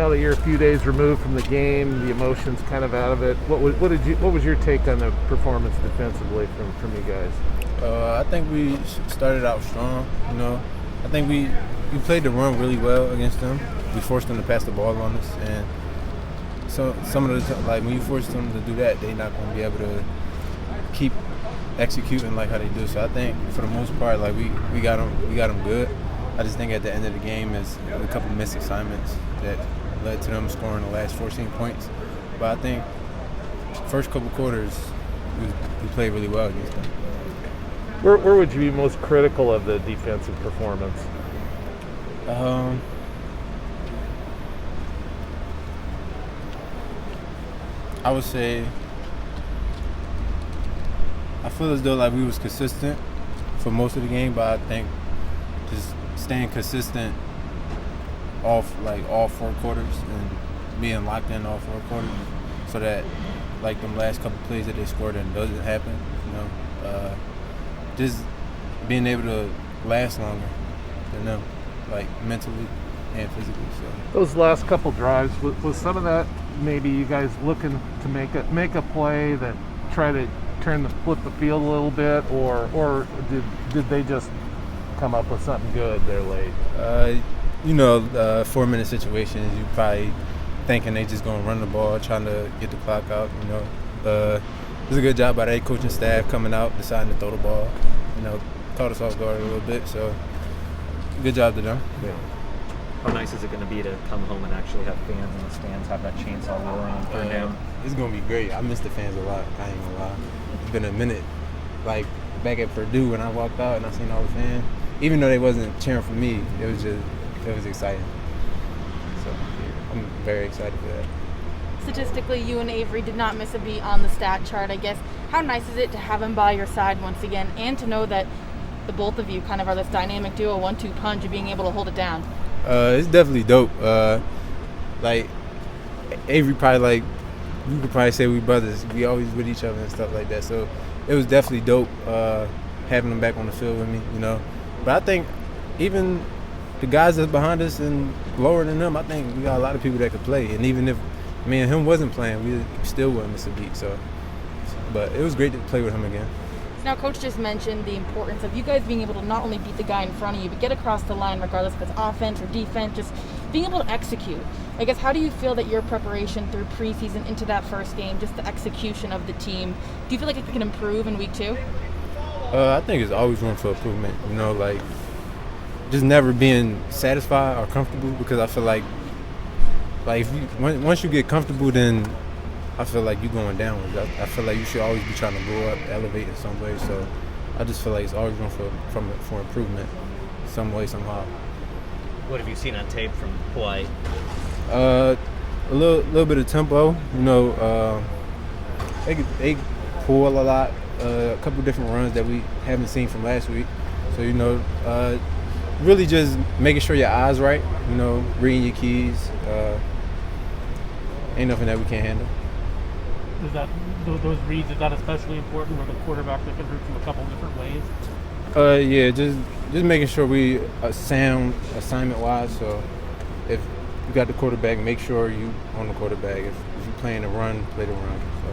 now that you're a few days removed from the game, the emotions kind of out of it. What was your take on the performance defensively from you guys? I think we started out strong. I think we played the run really well against them. We forced them to pass the ball on us, and so some of the when you force them to do that, they're not going to be able to keep executing like how they do. So I think for the most part, we got them good. I just think at the end of the game is a couple missed assignments that led to them scoring the last 14 points. But I think first couple quarters we played really well against them. Where would you be most critical of the defensive performance? I would say I feel as though we was consistent for most of the game, but I think just staying consistent all 4 quarters and being locked in all 4 quarters, so that them last couple plays that they scored in doesn't happen. Just being able to last longer than them, mentally and physically. So those last couple drives, was some of that maybe you guys looking to make a play that try to flip the field a little bit, or did they just come up with something good there late? 4-minute situations, you probably thinking they just gonna run the ball, trying to get the clock out. It was a good job by their coaching staff coming out, deciding to throw the ball. Caught us off guard a little bit, so good job to them. Yeah. How nice is it going to be to come home and actually have fans in the stands, have that chainsaw rolling on Purdue? It's going to be great. I miss the fans a lot. I ain't going to lie. It's been a minute. Back at Purdue when I walked out and I seen all the fans, even though they wasn't cheering for me, it was exciting. So I'm very excited for that. Statistically, you and Avery did not miss a beat on the stat chart, I guess. How nice is it to have him by your side once again, and to know that the both of you kind of are this dynamic duo, 1-2 punch, of being able to hold it down? It's definitely dope. Avery probably you could probably say we brothers. We always with each other and stuff like that. So it was definitely dope having him back on the field with me. But I think even the guys that's behind us and lower than them, I think we got a lot of people that could play. And even if me and him wasn't playing, we still wouldn't miss a beat. So, but it was great to play with him again. Now, Coach just mentioned the importance of you guys being able to not only beat the guy in front of you, but get across the line regardless if it's offense or defense, just being able to execute. I guess, how do you feel that your preparation through preseason into that first game, just the execution of the team, do you feel like it can improve in week 2? I think there's always room for improvement, just never being satisfied or comfortable, because I feel like if once you get comfortable, then I feel like you're going downwards. I feel like you should always be trying to go up, elevate in some way. So I just feel like it's always room for improvement, some way, somehow. What have you seen on tape from Hawaii? A little bit of tempo. They pull a lot. A couple different runs that we haven't seen from last week. So really just making sure your eyes right. Reading your keys. Ain't nothing that we can't handle. Is that those reads, is that especially important where the quarterback that can hurt you a couple different ways? Yeah, just making sure we sound assignment-wise. So if you got the quarterback, make sure you on the quarterback. If you're playing the run, play the run. So